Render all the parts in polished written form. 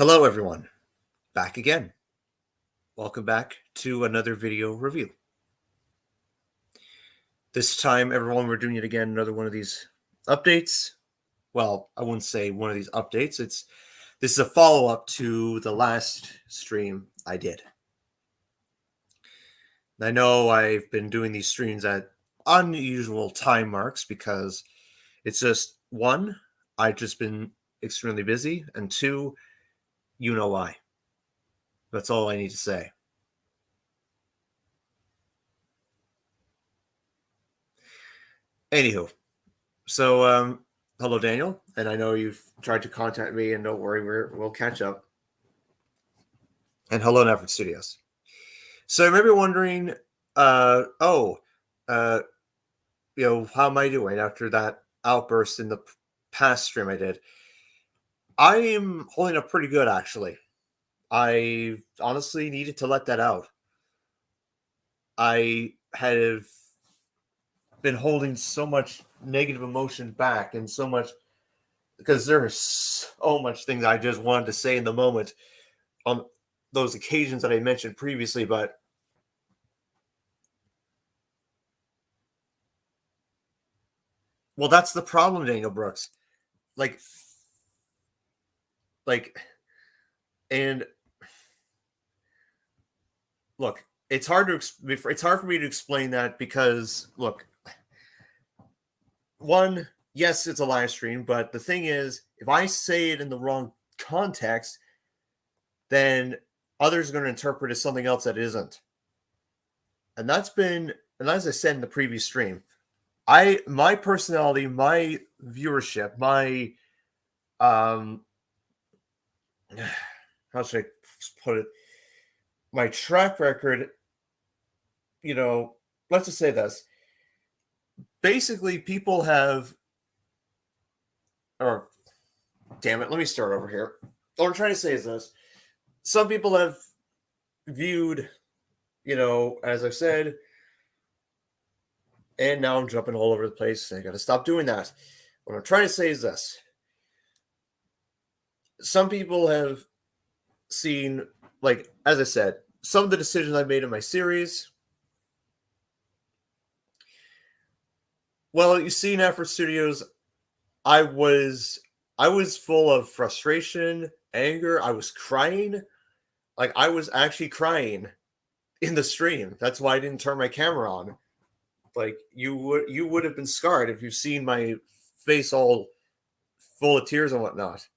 Hello, everyone. Back again. Welcome back to another video review. This time, everyone, we're doing it again. Another one of these updates. Well, I wouldn't say one of these updates. This is a follow-up to the last stream I did. I know I've been doing these streams at unusual time marks because it's just, one, I've just been extremely busy, and two, you know why. That's all I need to say. Anywho, so hello, Daniel, and I know you've tried to contact me, and don't worry, we'll catch up. And hello, Netflix Studios. So you may be wondering, how am I doing after that outburst in the past stream I did? I am holding up pretty good, actually. I honestly needed to let that out. I have been holding so much negative emotion back and so much because there are so much things I just wanted to say in the moment on those occasions that I mentioned previously, but well, that's the problem, Daniel Brooks. And look, it's hard for me to explain that because look, one, yes, it's a live stream, but the thing is, if I say it in the wrong context, then others are going to interpret it as something else that isn't. And as I said in the previous stream, my personality, my viewership, my how should I put it? My track record, let's just say this. Basically, people have, or damn it, let me start over here. What I'm trying to say is this. Some people have viewed, as I've said, and now I'm jumping all over the place. I got to stop doing that. What I'm trying to say is this. Some people have seen, as I said, some of the decisions I made in my series. Well, you see, in Effort Studios, I was full of frustration, anger. I was crying. I was actually crying in the stream. That's why I didn't turn my camera on. You would have been scarred if you've seen my face all full of tears and whatnot.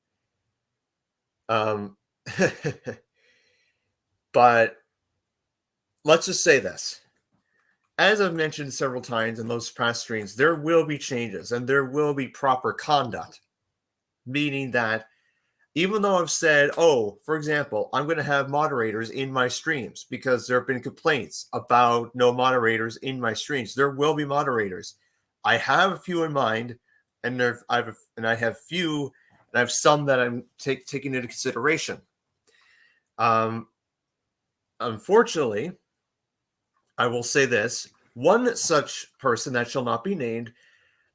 But let's just say this. As I've mentioned several times in those past streams, there will be changes and there will be proper conduct. Meaning that even though I've said, for example, I'm going to have moderators in my streams because there have been complaints about no moderators in my streams. There will be moderators. I have a few in mind, and I have some that I'm taking into consideration. Unfortunately, I will say this. One such person that shall not be named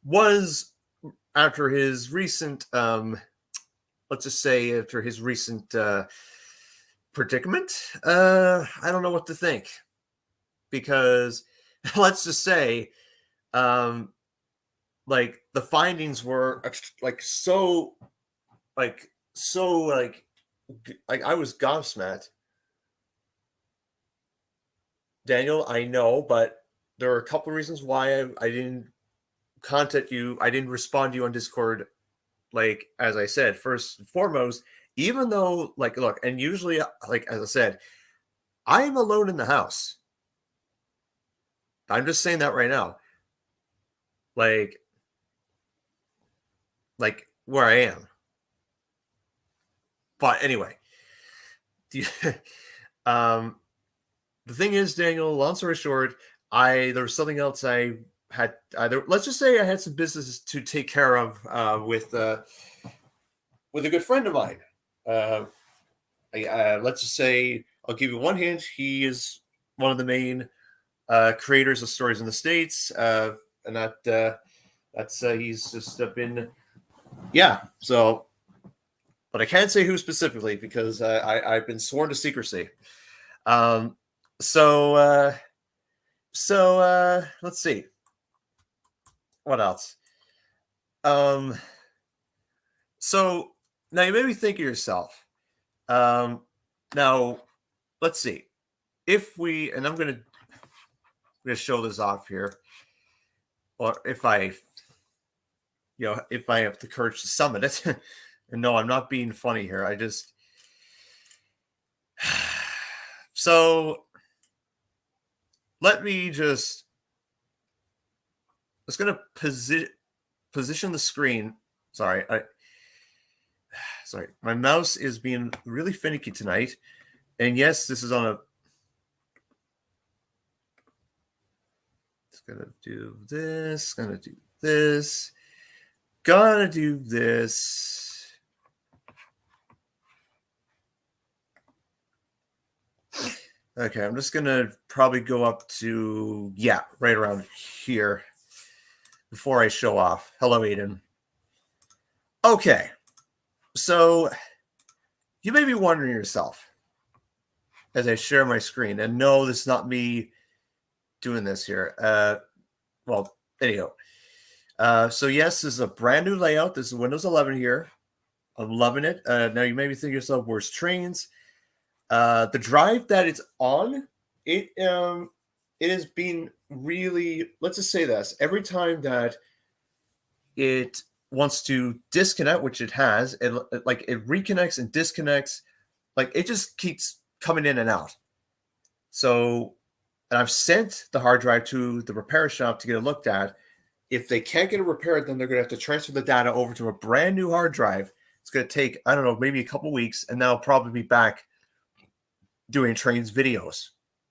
was after his recent, let's just say after his recent predicament, I don't know what to think. Because let's just say, the findings were I was gobsmacked. Daniel, I know, but there are a couple of reasons why I didn't contact you. I didn't respond to you on Discord. As I said, first and foremost, even though, look, and usually, as I said, I'm alone in the house. I'm just saying that right now. Where I am. But anyway, the thing is, Daniel, long story short, there was something else I had. Let's just say I had some business to take care of with a good friend of mine. Let's just say I'll give you one hint. He is one of the main creators of stories in the States, and that's he's just been, yeah. So but I can't say who specifically because I've been sworn to secrecy. So let's see. What else? So now you made me think of yourself. Now let's see. If we, and I'm gonna show this off here, or if I have the courage to summon it. And no, I'm not being funny here. I just so let me just gonna position the screen. Sorry, my mouse is being really finicky tonight. And yes, this is on a. It's gonna do this. Gonna do this. Gonna do this. Okay, I'm just gonna probably go up to right around here before I show off. Hello, Aiden. Okay, so you may be wondering yourself as I share my screen, and no, this is not me doing this here. Well, anyhow. So yes, this is a brand new layout. This is Windows 11 here. I'm loving it. Now you may be thinking to yourself, where's trains? The drive that it's on, it has been really, let's just say this, every time that it wants to disconnect, which it has, it reconnects and disconnects, like it just keeps coming in and out. So, and I've sent the hard drive to the repair shop to get it looked at. If they can't get it repaired, then they're going to have to transfer the data over to a brand new hard drive. It's going to take, I don't know, maybe a couple weeks, and then I'll probably be back doing trains videos,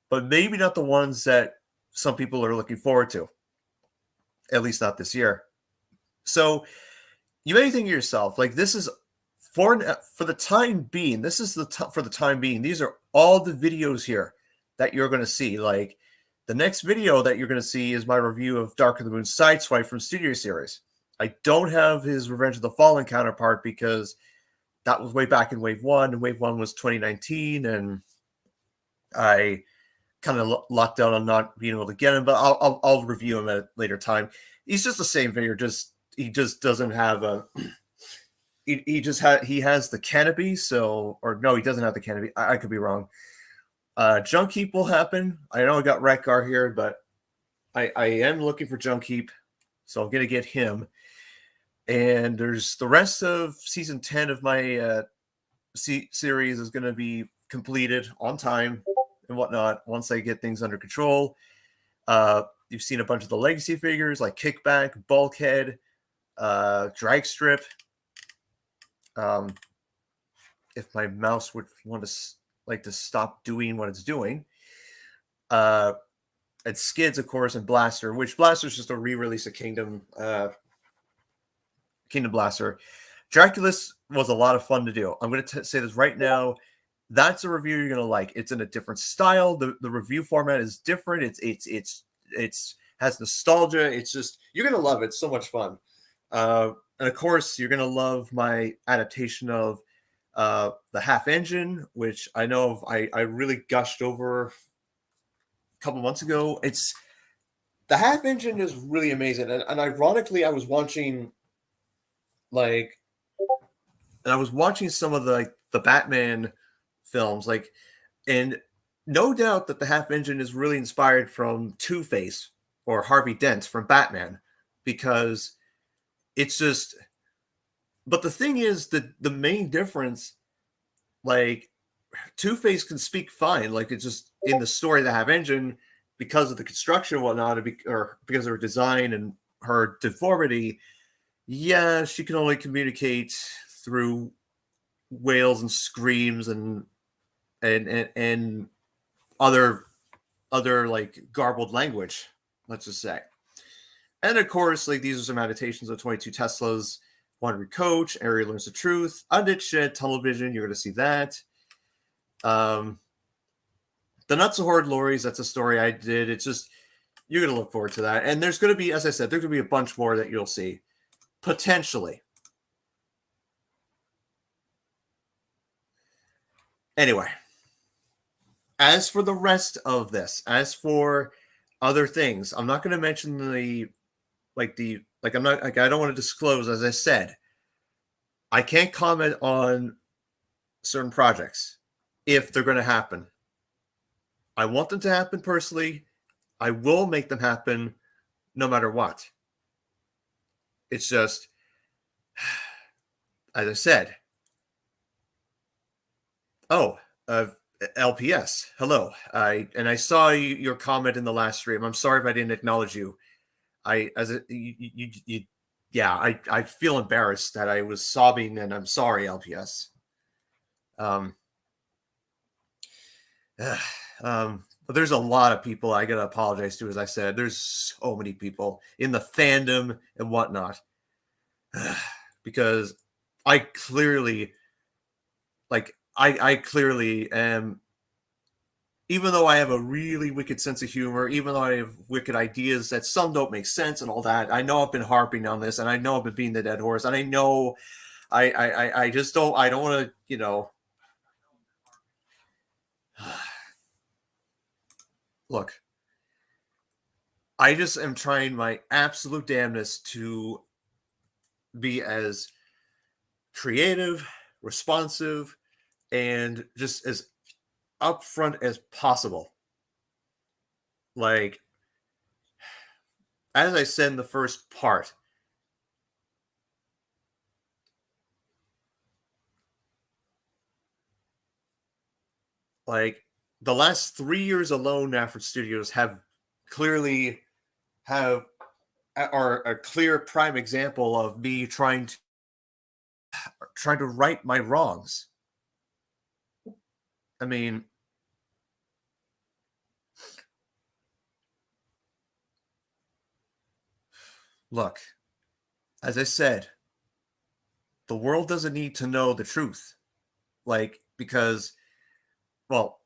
but maybe not the ones that some people are looking forward to, at least not this year. So you may think to yourself, like, this is for the time being, this is for the time being, these are all the videos here that you're going to see. Like, the next video that you're going to see is my review of Dark of the Moon Sideswipe from Studio Series. I don't have his Revenge of the Fallen counterpart because that was way back in Wave 1, and Wave 1 was 2019, and I kind of locked down on not being able to get him, but I'll review him at a later time. He's just the same figure, he just doesn't have a he has the canopy, so, or no, he doesn't have the canopy. I could be wrong. Junk Heap will happen. I know I got Rekgar here, but I am looking for Junk Heap, so I'm gonna get him. And there's the rest of season 10 of my series is gonna be completed on time and whatnot once I get things under control. You've seen a bunch of the legacy figures like Kickback, Bulkhead, Drag Strip. If my mouse would want to stop doing what it's doing. And Skids, of course, and Blaster, which Blaster is just a re-release of Kingdom Blaster. Draculus was a lot of fun to do. I'm going to say this right now. That's a review you're going to like. It's in a different style. The review format is different. It's has nostalgia. It's just, you're going to love it. It's so much fun. And of course, you're going to love my adaptation of the Half Engine, which I know I really gushed over a couple months ago. It's the Half Engine is really amazing, and ironically, I was watching some of the Batman films, and no doubt that the Half Engine is really inspired from Two-Face or Harvey Dent from Batman, because it's just. But the thing is that the main difference, Two-Face can speak fine, it's just in the story of the Half Engine, because of the construction and whatnot, or because of her design and her deformity. Yeah, she can only communicate through wails and screams and other garbled language, let's just say. And of course, these are some adaptations of 22 Teslas, Wandering Coach, Ari Learns the Truth, Undead Shed, Television. You're going to see that. The Nuts of Horde Lorries, that's a story I did. It's just, you're going to look forward to that. And there's going to be, as I said, there's going to be a bunch more that you'll see. Potentially. Anyway, as for the rest of this, as for other things, I'm not going to mention I'm not, like, I don't want to disclose, as I said. I can't comment on certain projects if they're going to happen. I want them to happen personally. I will make them happen no matter what. It's just, as I said, LPS, hello. I saw your comment in the last stream. I'm sorry if I didn't acknowledge you. I feel embarrassed that I was sobbing, and I'm sorry, LPS. But there's a lot of people I gotta apologize to. As I said, there's so many people in the fandom and whatnot, because I clearly am, even though I have a really wicked sense of humor, even though I have wicked ideas that some don't make sense and all that, I know I've been harping on this, and I know I've been beating the dead horse, and I know I just don't want to, look, I just am trying my absolute damnedest to be as creative, responsive, and just as upfront as possible. Like, as I said in the first part, like, the last 3 years alone, Nafford Studios are a clear prime example of me trying to right my wrongs. I mean, look, as I said, the world doesn't need to know the truth. Because, well,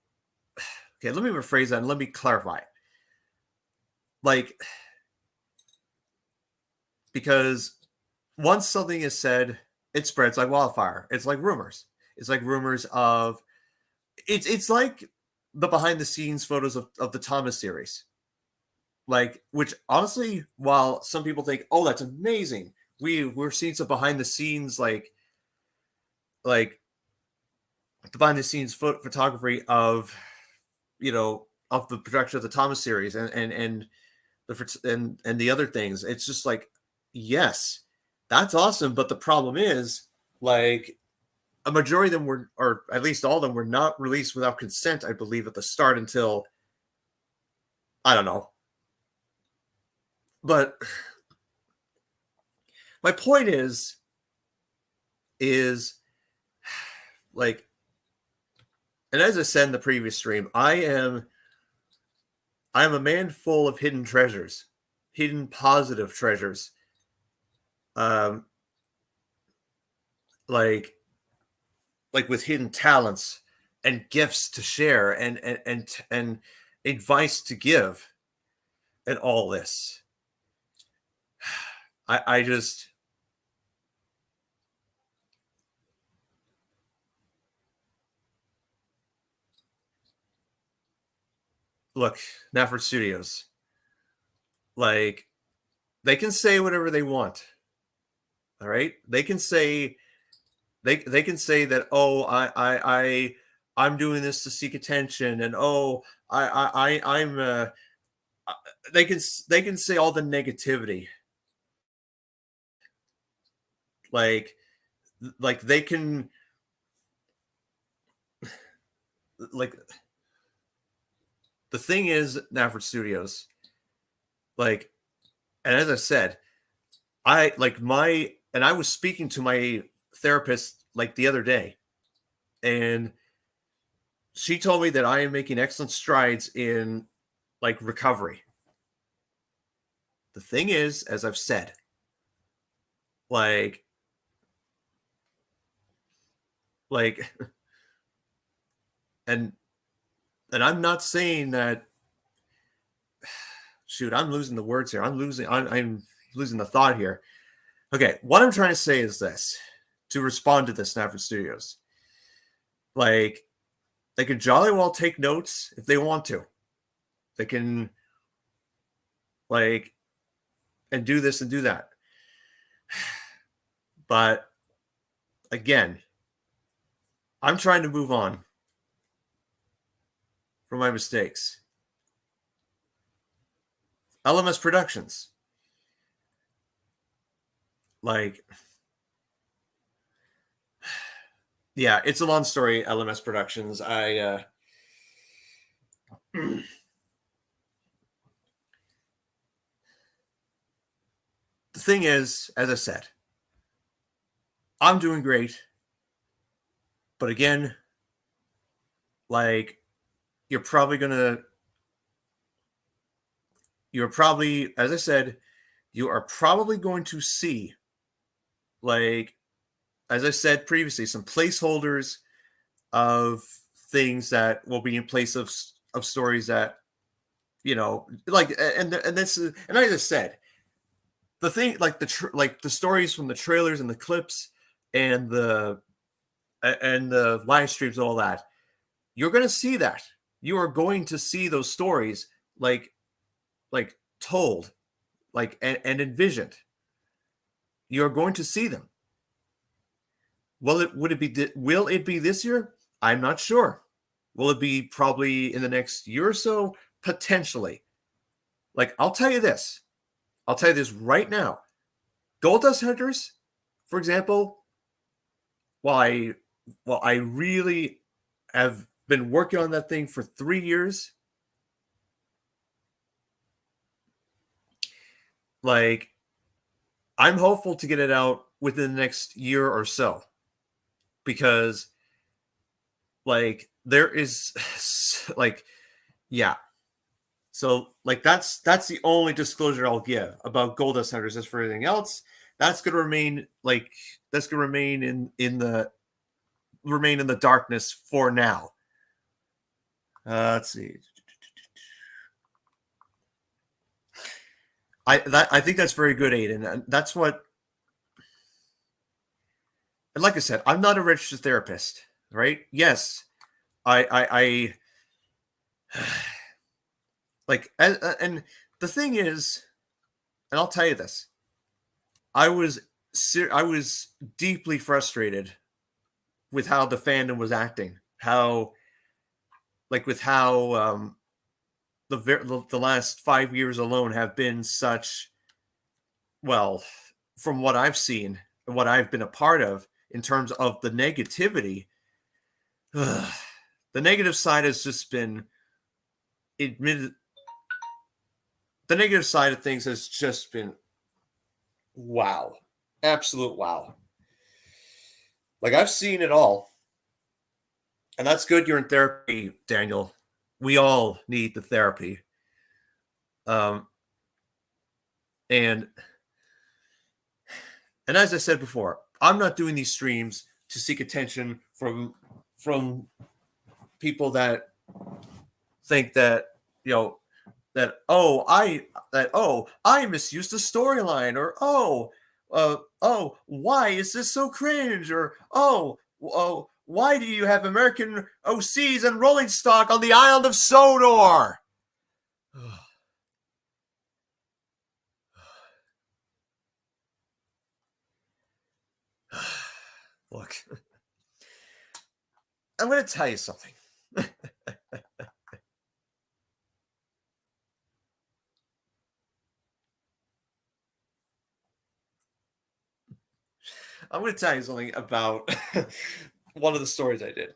okay, let me rephrase that and let me clarify. Because once something is said, it spreads like wildfire. It's like rumors. It's like rumors of, it's like the behind the scenes photos of the Thomas series. Which honestly, while some people think, oh, that's amazing, we're seeing some behind the scenes, like the behind the scenes photography of of the production of the Thomas series and the other things. It's just like, yes, that's awesome, but the problem is, a majority of them were, or at least all of them, were not released without consent, I believe, at the start, until, I don't know. But my point is and as I said in the previous stream, I am a man full of hidden treasures, hidden positive treasures. Like with hidden talents and gifts to share and advice to give, and all this. I just, look, Nafford Studios, they can say whatever they want. All right, they can say that, oh, I'm doing this to seek attention, and oh, I'm they can say all the negativity. They can, the thing is, Nafford Studios, and as I said, I was speaking to my therapist the other day, and she told me that I am making excellent strides in recovery. The thing is, as I've said, and I'm not saying that, shoot, I'm losing the words here. I'm losing the thought here. Okay, what I'm trying to say is this, to respond to this, Nafford Studios. They can jolly well take notes if they want to. They can and do this and do that. But again, I'm trying to move on from my mistakes. LMS Productions. Yeah, it's a long story, LMS Productions. The thing is, as I said, I'm doing great. But again, you're probably, as I said, you are probably going to see, as I said previously, some placeholders of things that will be in place of stories that, and this is, and I just said, the thing, the stories from the trailers and the clips and the live streams and all that, you're going to see that. You are going to see those stories told, and envisioned. You're going to see them. Will it be this year? I'm not sure. Will it be probably in the next year or so? Potentially. I'll tell you this right now. Gold Dust Hunters, for example, while I really have been working on that thing for 3 years, I'm hopeful to get it out within the next year or so, because there is yeah. So that's the only disclosure I'll give about Gold Dust Hunters. As for everything else, that's going to remain in the darkness for now. Let's see. I think that's very good, Aiden. And that's what. And like I said, I'm not a registered therapist, right? Yes, I and the thing is, and I'll tell you this, I was deeply frustrated with how the fandom was acting, with how the last 5 years alone have been such, well, from what I've seen and what I've been a part of in terms of the negativity, the negative side has just been admitted. The negative side of things has just been wow. Absolute wow. I've seen it all. And that's good you're in therapy, Daniel. We all need the therapy. And as I said before, I'm not doing these streams to seek attention from people that think that, I misused the storyline, or why is this so cringe, or why do you have American OCs and rolling stock on the island of Sodor? Look, I'm going to tell you something. I'm going to tell you something about one of the stories I did.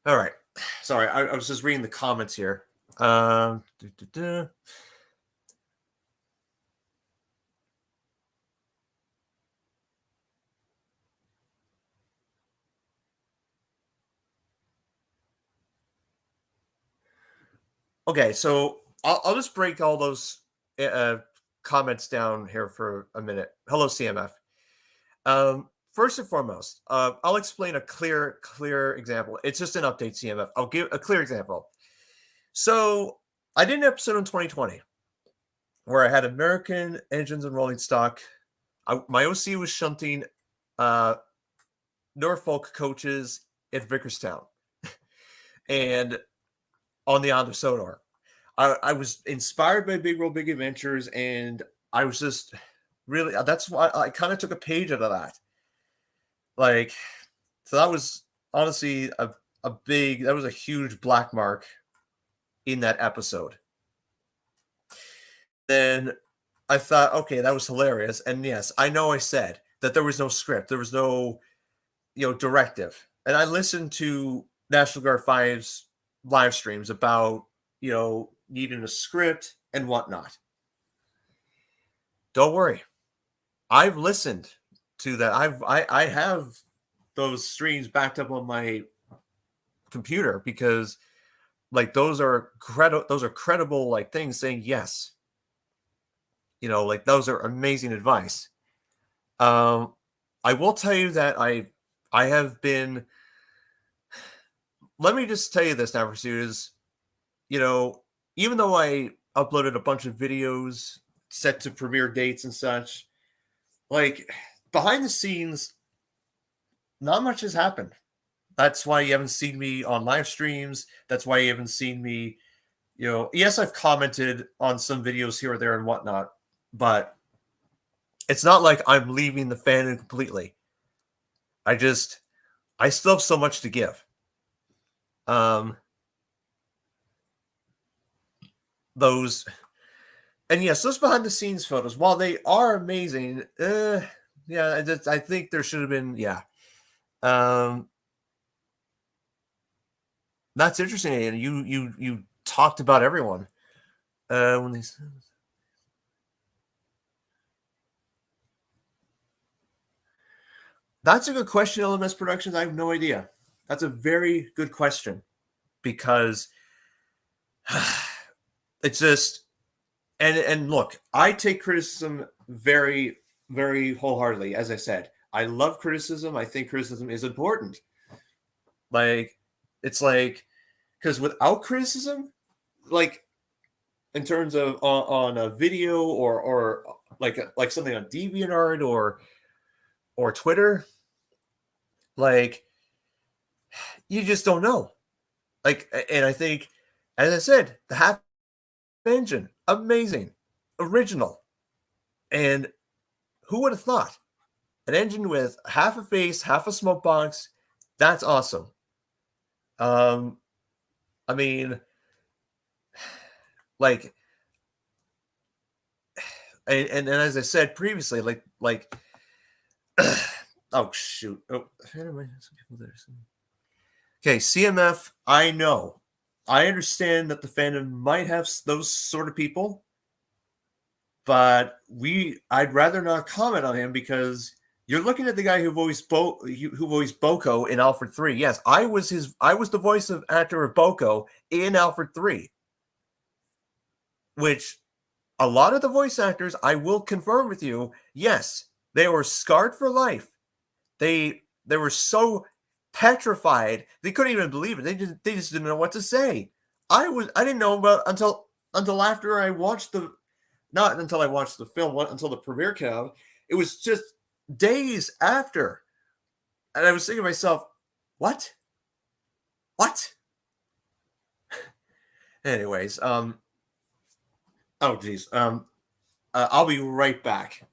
All right. Sorry, I was just reading the comments here. Okay, so I'll just break all those comments down here for a minute. Hello, CMF. first and foremost, I'll explain a clear example. It's just an update CMF. I'll give a clear example. So I did an episode in 2020 where I had American engines and rolling stock. My OC was shunting Norfolk coaches at Vickerstown and on the Honda Sonar. I was inspired by Big World Big Adventures, and I was just really, that's why I kind of took a page out of that. Like, so that was honestly that was a huge black mark in that episode. Then I thought, okay, that was hilarious. And yes, I know I said that there was no script, there was no, directive. And I listened to National Guard 5's live streams about, needing a script and whatnot. Don't worry. I've listened to that. I have those streams backed up on my computer because like those are credible like things saying yes. Like those are amazing advice. I will tell you that I have been. Let me just tell you this now, Pursuit is, even though I uploaded a bunch of videos set to premiere dates and such, like behind the scenes, not much has happened. That's why you haven't seen me on live streams. That's why you haven't seen me, yes, I've commented on some videos here or there and whatnot, but it's not like I'm leaving the fandom completely. I still have so much to give. Those, and yes, those behind the scenes photos, while they are amazing, yeah, I think there should have been, yeah. That's interesting. And you talked about everyone. When they That's a good question, LMS Productions. I have no idea. That's a very good question because it's just, and look, I take criticism very, very wholeheartedly. As I said, I love criticism. I think criticism is important. Like, it's like, because without criticism, like in terms of on a video or like something on DeviantArt or Twitter, like you just don't know. Like, and I think, as I said, the half engine, amazing, original, and who would have thought an engine with half a face, half a smoke box? That's awesome. I mean, like, and as I said previously, like, oh shoot, okay, CMF. I know, I understand that the fandom might have those sort of people, but I'd rather not comment on him because you're looking at the guy who voiced Boko in Alfred 3. Yes, I was the voice of actor of Boko in Alfred 3, which a lot of the voice actors, I will confirm with you, yes, they were scarred for life. They were so petrified they couldn't even believe it. They just didn't know what to say. I didn't know about until after I watched the not until I watched the film, until the premiere came out. It was just days after, and I was thinking to myself, what? Anyways, oh geez, I'll be right back.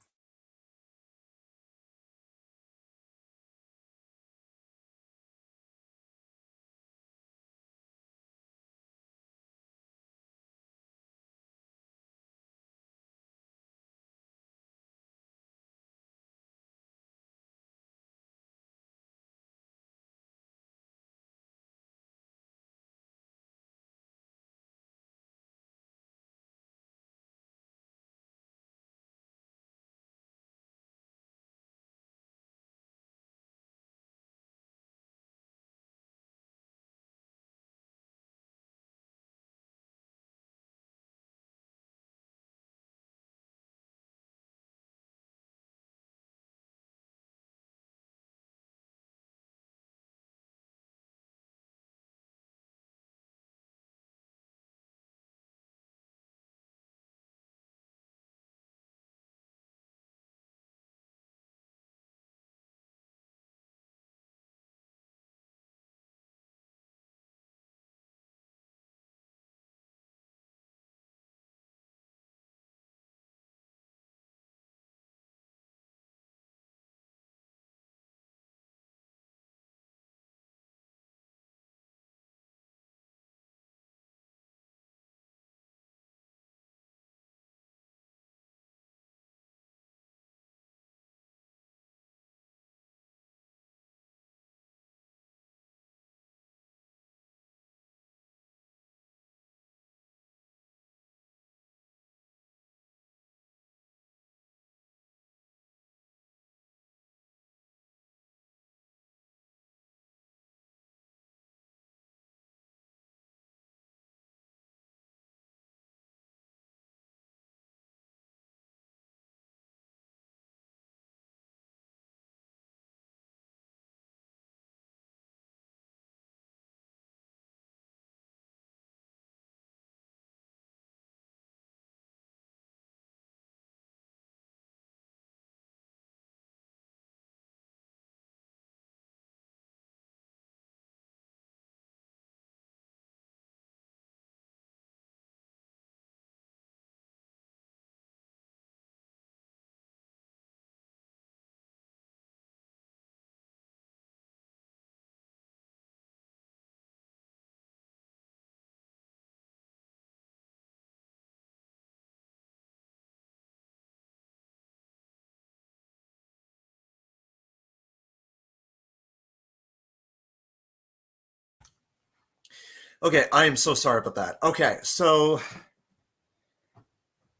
Okay, I am so sorry about that. Okay, so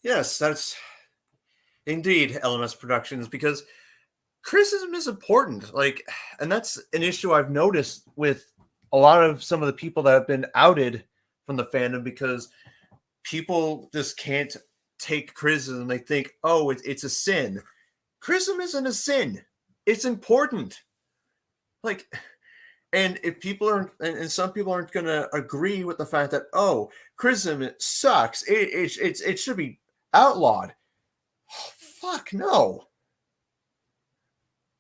yes, that's indeed LMS Productions, because criticism is important. Like, and that's an issue I've noticed with a lot of some of the people that have been outed from the fandom, because people just can't take criticism. They think, oh, it's a sin. Criticism isn't a sin. It's important. Like, and if people aren't, and some people aren't going to agree with the fact that, oh, criticism, it sucks. It should be outlawed. Oh, fuck no.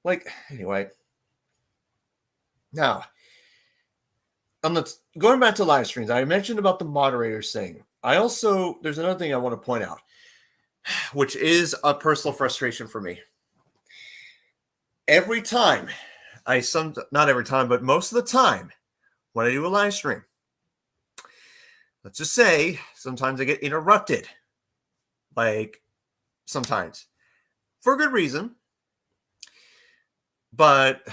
Like, anyway. Now, going back to live streams, I mentioned about the moderators thing. There's another thing I want to point out, which is a personal frustration for me. Every time, not every time, but most of the time, when I do a live stream, let's just say sometimes I get interrupted. Like, sometimes. For good reason. But,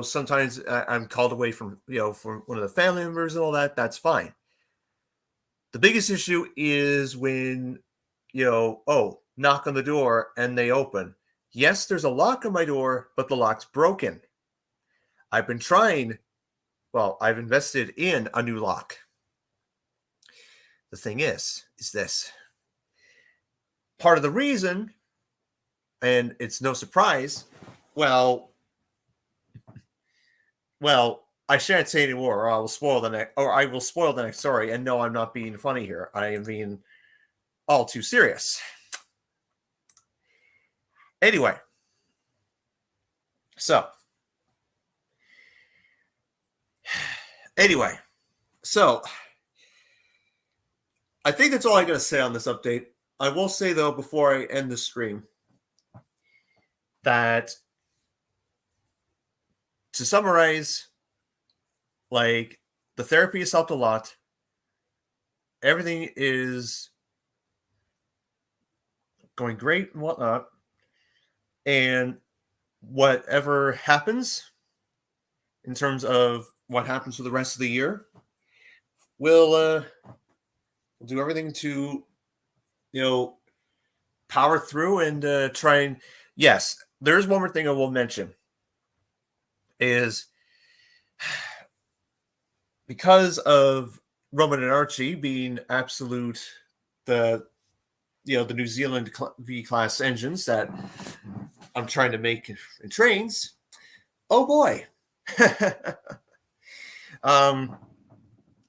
sometimes I'm called away from one of the family members and all that. That's fine. The biggest issue is when, knock on the door and they open. Yes, there's a lock on my door, but the lock's broken. I've invested in a new lock. The thing is this. Part of the reason, and it's no surprise, well, I shan't say anymore, or I will spoil the next story. And no, I'm not being funny here. I am being all too serious. Anyway, so I think that's all I got to say on this update. I will say, though, before I end the stream, that to summarize, like, the therapy has helped a lot. Everything is going great and whatnot. And whatever happens in terms of what happens for the rest of the year, we'll do everything to, power through and try and, yes, there's one more thing I will mention is because of Roman and Archie being absolute, the New Zealand V-class engines that I'm trying to make in trains. Oh boy.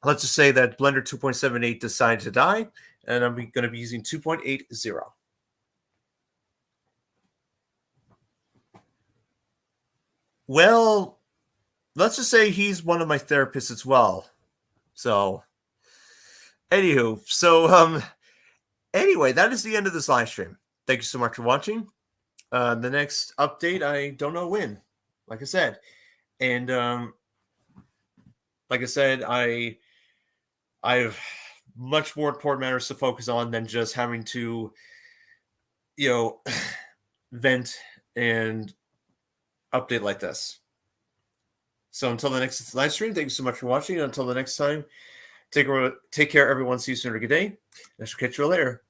Let's just say that Blender 2.78 decided to die, and I'm going to be using 2.80. Well, let's just say he's one of my therapists as well. So, anywho, anyway, that is the end of this live stream. Thank you so much for watching. The next update, I don't know when, like I said. And like I said, I have much more important matters to focus on than just having to, vent and update like this. So until the next live stream, thank you so much for watching. Until the next time, take care, everyone. See you soon. Good day. I shall catch you later.